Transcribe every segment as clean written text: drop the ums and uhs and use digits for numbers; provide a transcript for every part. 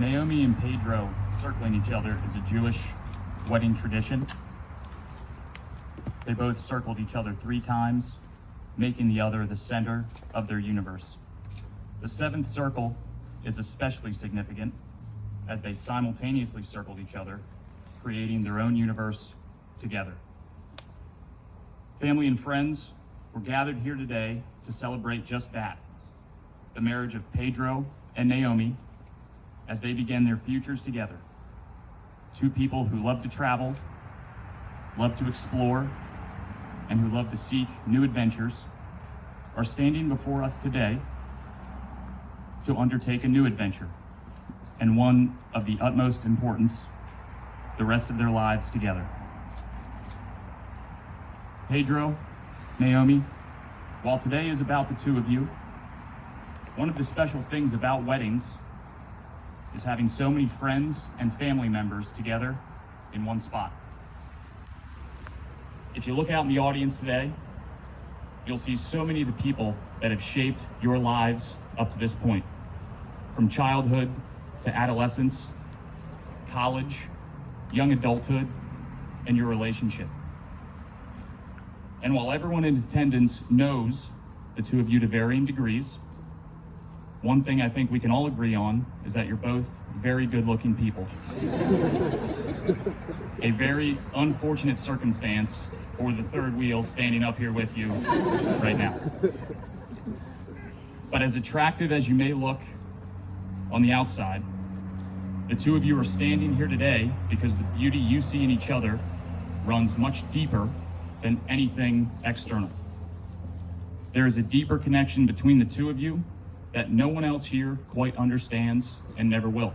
Naomi and Pedro circling each other is a Jewish wedding tradition. They both circled each other 3 times, making the other the center of their universe. The 7th circle is especially significant as they simultaneously circled each other, creating their own universe together. Family and friends, we're gathered here today to celebrate just that, the marriage of Pedro and Naomi as they begin their futures together. 2 people who love to travel, love to explore, and who love to seek new adventures are standing before us today to undertake a new adventure, and one of the utmost importance, the rest of their lives together. Pedro, Naomi, while today is about the 2 of you, one of the special things about weddings is having so many friends and family members together in one spot. If you look out in the audience today, you'll see so many of the people that have shaped your lives up to this point, from childhood to adolescence, college, young adulthood, and your relationship. And while everyone in attendance knows the 2 of you to varying degrees, one thing I think we can all agree on is that you're both very good-looking people. A very unfortunate circumstance for the 3rd wheel standing up here with you right now. But as attractive as you may look on the outside, the 2 of you are standing here today because the beauty you see in each other runs much deeper than anything external. There is a deeper connection between the 2 of you that no one else here quite understands and never will.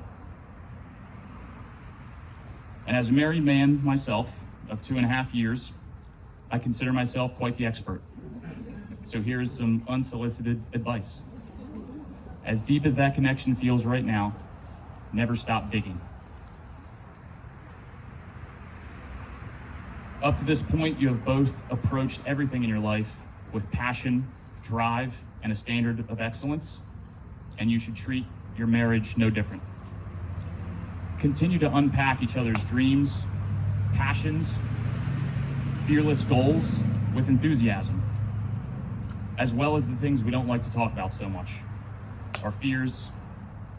And as a married man myself of 2.5 years, I consider myself quite the expert. So here's some unsolicited advice. As deep as that connection feels right now, never stop digging. Up to this point, you have both approached everything in your life with passion, drive, and a standard of excellence, and you should treat your marriage no different. Continue to unpack each other's dreams, passions, fearless goals with enthusiasm, as well as the things we don't like to talk about so much, our fears,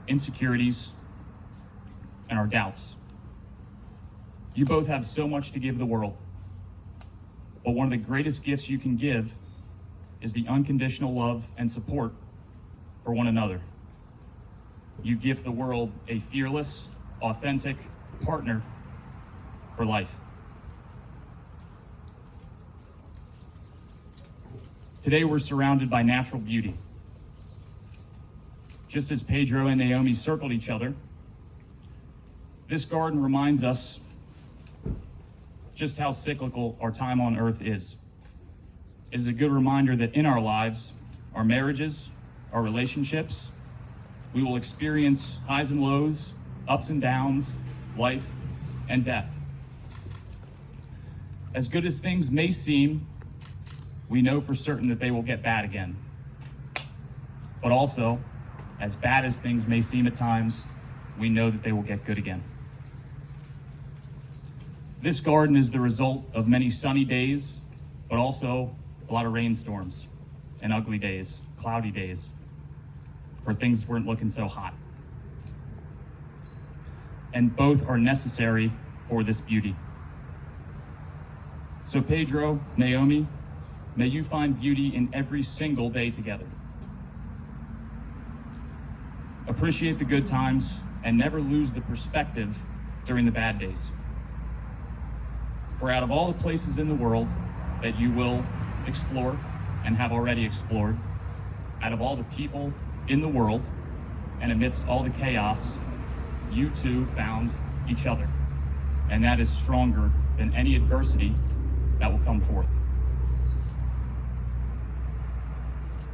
insecurities, and our doubts. You both have so much to give the world, but one of the greatest gifts you can give is the unconditional love and support for one another. You give the world a fearless, authentic partner for life. Today we're surrounded by natural beauty. Just as Pedro and Naomi circled each other, this garden reminds us just how cyclical our time on earth is. It is a good reminder that in our lives, our marriages, our relationships, we will experience highs and lows, ups and downs, life and death. As good as things may seem, we know for certain that they will get bad again. But also, as bad as things may seem at times, we know that they will get good again. This garden is the result of many sunny days, but also a lot of rainstorms and ugly days, cloudy days, where things weren't looking so hot. And both are necessary for this beauty. So Pedro, Naomi, may you find beauty in every single day together. Appreciate the good times and never lose the perspective during the bad days. For out of all the places in the world that you will explore and have already explored, out of all the people in the world and amidst all the chaos, you 2 found each other. And that is stronger than any adversity that will come forth.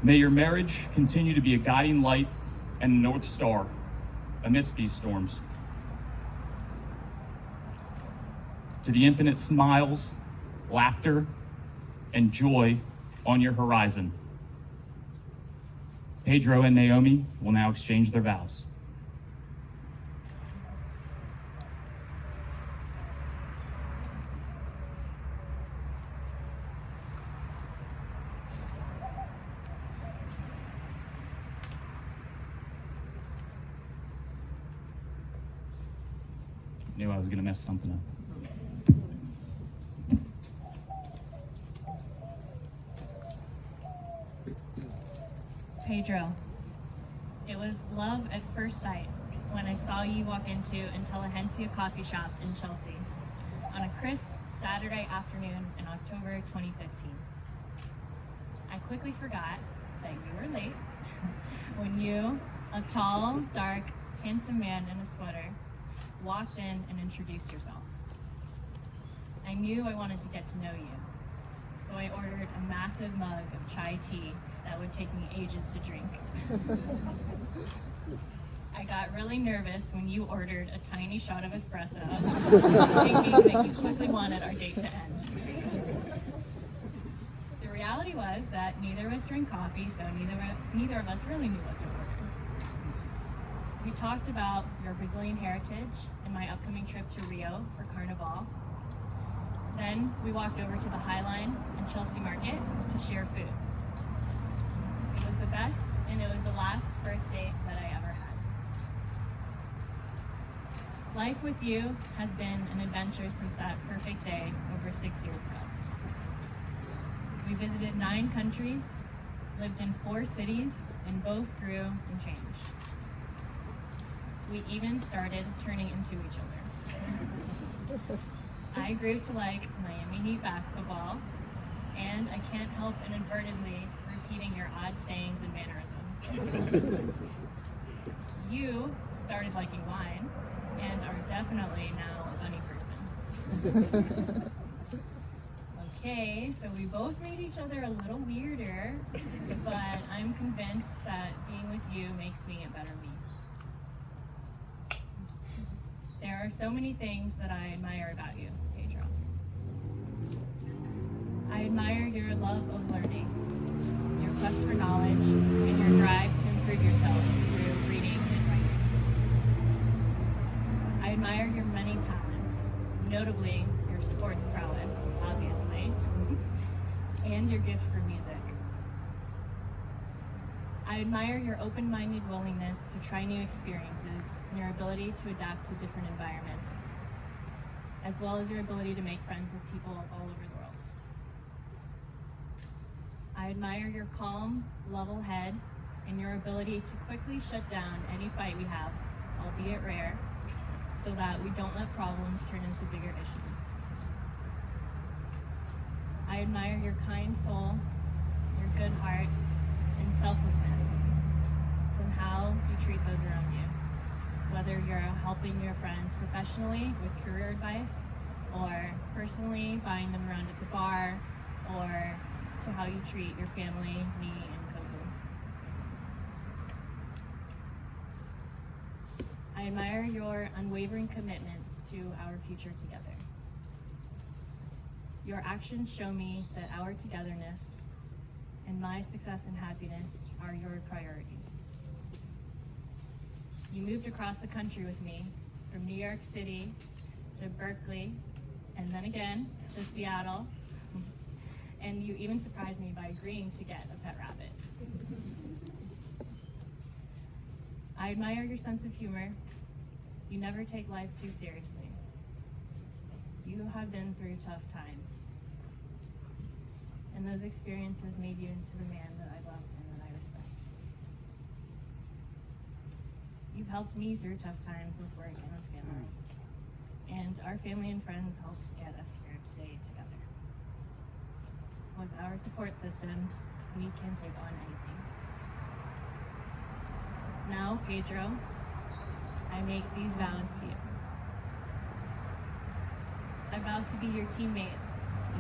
May your marriage continue to be a guiding light and a North Star amidst these storms. To the infinite smiles, laughter, and joy on your horizon, Pedro and Naomi will now exchange their vows. Knew I was going to mess something up. Pedro, it was love at first sight when I saw you walk into Intelligentsia Coffee Shop in Chelsea on a crisp Saturday afternoon in October 2015. I quickly forgot that you were late when you, a tall, dark, handsome man in a sweater, walked in and introduced yourself. I knew I wanted to get to know you, so I ordered a massive mug of chai tea that would take me ages to drink. I got really nervous when you ordered a tiny shot of espresso, thinking that you quickly wanted our date to end. The reality was that neither of us drank coffee, so neither of us really knew what to order. We talked about your Brazilian heritage and my upcoming trip to Rio for Carnival. Then we walked over to the High Line and Chelsea Market to share food. It was the best, and it was the last first date that I ever had. Life with you has been an adventure since that perfect day over 6 years ago. We visited 9 countries, lived in 4 cities, and both grew and changed. We even started turning into each other. I grew to like Miami Heat basketball, and I can't help inadvertently repeating your odd sayings and mannerisms. You started liking wine, and are definitely now a bunny person. Okay, so we both made each other a little weirder, but I'm convinced that being with you makes me a better me. There are so many things that I admire about you, Pedro. I admire your love of learning, your quest for knowledge, and your drive to improve yourself through reading and writing. I admire your many talents, notably your sports prowess, obviously, and your gift for music. I admire your open-minded willingness to try new experiences and your ability to adapt to different environments, as well as your ability to make friends with people all over the world. I admire your calm, level head and your ability to quickly shut down any fight we have, albeit rare, so that we don't let problems turn into bigger issues. I admire your kind soul, your good heart, and selflessness from how you treat those around you. Whether you're helping your friends professionally with career advice, or personally buying them around at the bar, or to how you treat your family, me, and Kobu. I admire your unwavering commitment to our future together. Your actions show me that our togetherness and my success and happiness are your priorities. You moved across the country with me, from New York City to Berkeley, and then again to Seattle, and you even surprised me by agreeing to get a pet rabbit. I admire your sense of humor. You never take life too seriously. You have been through tough times, and those experiences made you into the man that I love and that I respect. You've helped me through tough times with work and with family, and our family and friends helped get us here today together. With our support systems, we can take on anything. Now, Pedro, I make these vows to you. I vow to be your teammate,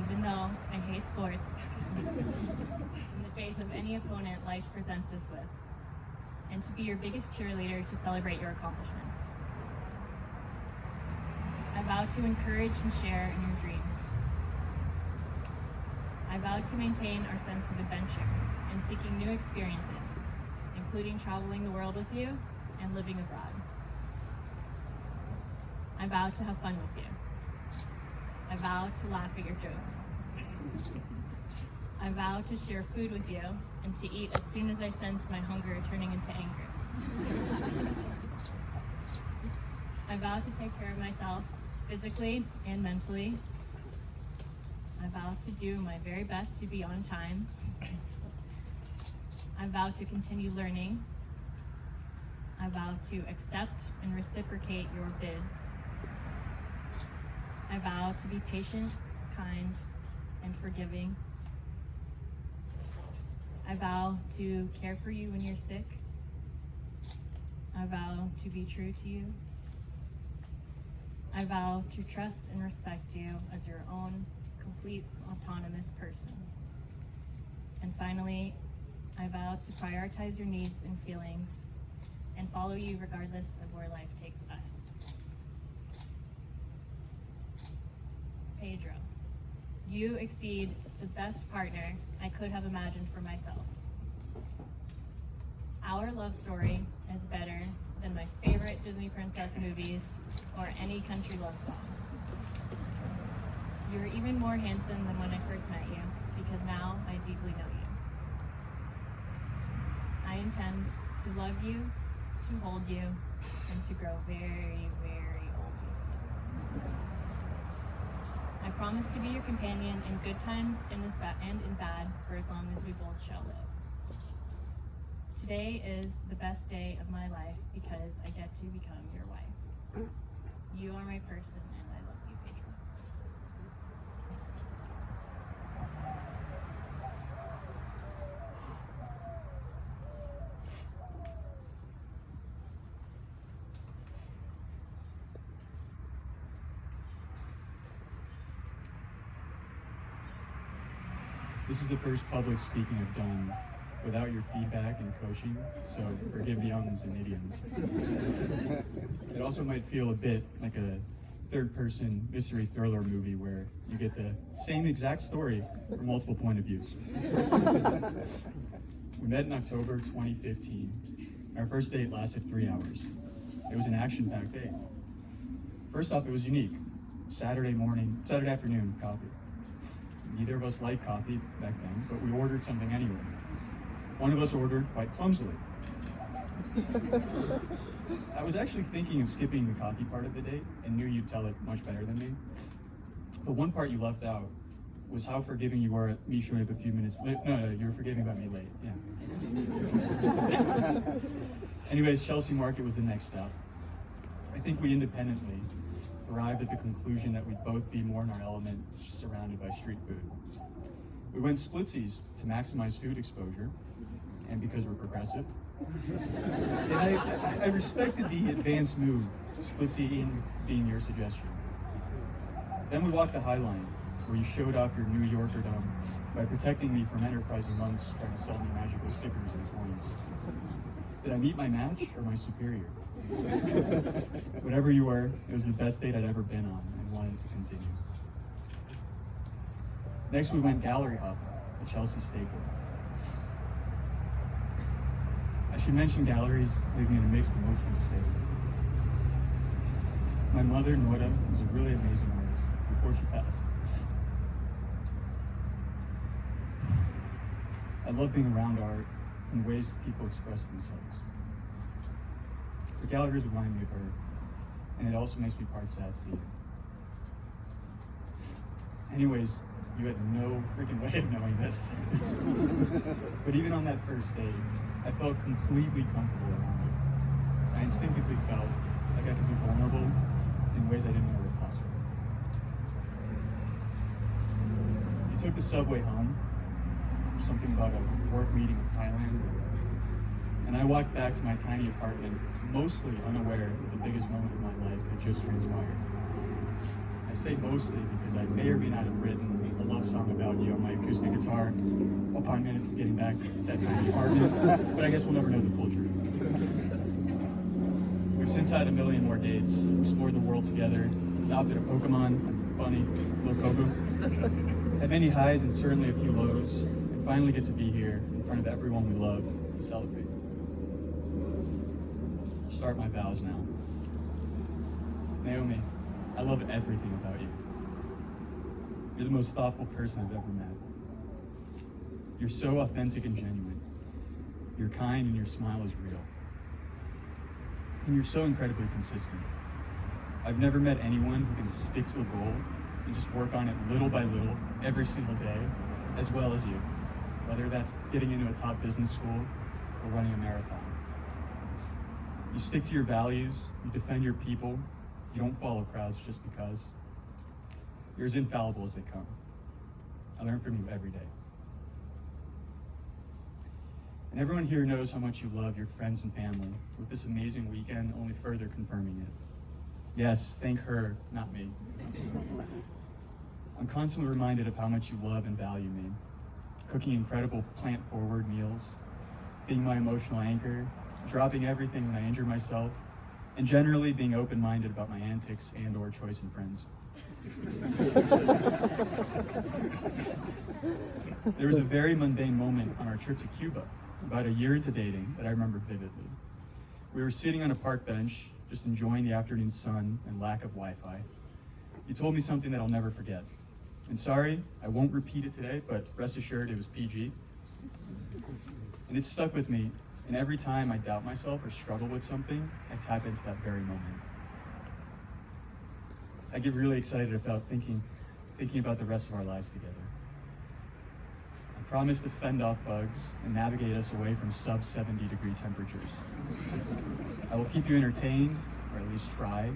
even though I hate sports, in the face of any opponent life presents us with, and to be your biggest cheerleader to celebrate your accomplishments. I vow to encourage and share in your dreams. I vow to maintain our sense of adventure and seeking new experiences, including traveling the world with you and living abroad. I vow to have fun with you. I vow to laugh at your jokes. I vow to share food with you and to eat as soon as I sense my hunger turning into anger. I vow to take care of myself physically and mentally. I vow to do my very best to be on time. I vow to continue learning. I vow to accept and reciprocate your bids. I vow to be patient, kind, and forgiving. I vow to care for you when you're sick. I vow to be true to you. I vow to trust and respect you as your own complete autonomous person. And finally, I vow to prioritize your needs and feelings and follow you regardless of where life takes us. Pedro, you exceed the best partner I could have imagined for myself. Our love story is better than my favorite Disney princess movies or any country love song. You're even more handsome than when I first met you, because now I deeply know you. I intend to love you, to hold you, and to grow very, very old with you. I promise to be your companion in good times and in bad for as long as we both shall live. Today is the best day of my life because I get to become your wife. You are my person and I love you, Pedro. This is the first public speaking I've done without your feedback and coaching, so forgive the ums and idioms. It also might feel a bit like a third-person mystery thriller movie where you get the same exact story from multiple point of views. We met in October 2015. Our first date lasted 3 hours. It was an action-packed day. First off, it was unique. Saturday afternoon coffee. Neither of us liked coffee back then, but we ordered something anyway. One of us ordered quite clumsily. I was actually thinking of skipping the coffee part of the date and knew you'd tell it much better than me. But one part you left out was how forgiving you were at me showing up a few minutes late. No, you were forgiving about me late, yeah. Anyways, Chelsea Market was the next stop. I think we independently arrived at the conclusion that we'd both be more in our element surrounded by street food. We went splitsies to maximize food exposure, and because we're progressive. And I respected the advanced move, splitsy being your suggestion. Then we walked the High Line, where you showed off your New Yorkerdom by protecting me from enterprising monks trying to sell me magical stickers and coins. Did I meet my match or my superior? Whatever you were, it was the best date I'd ever been on and wanted to continue. Next, we went gallery hopping, a Chelsea staple. I should mention galleries leave me in a mixed emotional state. My mother, Nora, was a really amazing artist before she passed. I love being around art and the ways people express themselves. The galleries remind me of her, and it also makes me quite sad to be here. Anyways, you had no freaking way of knowing this. But even on that first date, I felt completely comfortable around you. I instinctively felt like I could be vulnerable in ways I didn't know were possible. You took the subway home, something about a work meeting with Thailand, and I walked back to my tiny apartment, mostly unaware that the biggest moment of my life had just transpired. I say mostly because I may or may not have written a love song about you on my acoustic guitar upon minutes of getting back to said tiny apartment, but I guess we'll never know the full truth. We've since had a million more dates, explored the world together, adopted a Pokemon, a bunny, little Kobu, had many highs and certainly a few lows, and finally get to be here in front of everyone we love to celebrate. Start my vows now. Naomi, I love everything about you. You're the most thoughtful person I've ever met. You're so authentic and genuine. You're kind and your smile is real. And you're so incredibly consistent. I've never met anyone who can stick to a goal and just work on it little by little every single day as well as you, whether that's getting into a top business school or running a marathon. You stick to your values, you defend your people, you don't follow crowds just because. You're as infallible as they come. I learn from you every day. And everyone here knows how much you love your friends and family, with this amazing weekend only further confirming it. Yes, thank her, not me. I'm constantly reminded of how much you love and value me, cooking incredible plant-forward meals, being my emotional anchor, dropping everything when I injure myself, and generally being open-minded about my antics and/or choice in friends. There was a very mundane moment on our trip to Cuba, about a year into dating, that I remember vividly. We were sitting on a park bench, just enjoying the afternoon sun and lack of Wi-Fi. You told me something that I'll never forget. And sorry, I won't repeat it today, but rest assured it was PG. And it stuck with me, and every time I doubt myself or struggle with something, I tap into that very moment. I get really excited about thinking about the rest of our lives together. I promise to fend off bugs and navigate us away from sub-70-degree temperatures. I will keep you entertained, or at least try,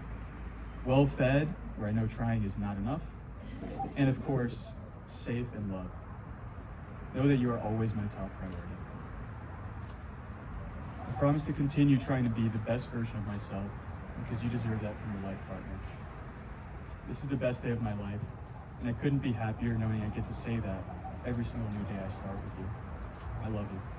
well-fed, where I know trying is not enough, and of course, safe and loved. Know that you are always my top priority. I promise to continue trying to be the best version of myself, because you deserve that from your life partner. This is the best day of my life, and I couldn't be happier knowing I get to say that every single new day I start with you. I love you.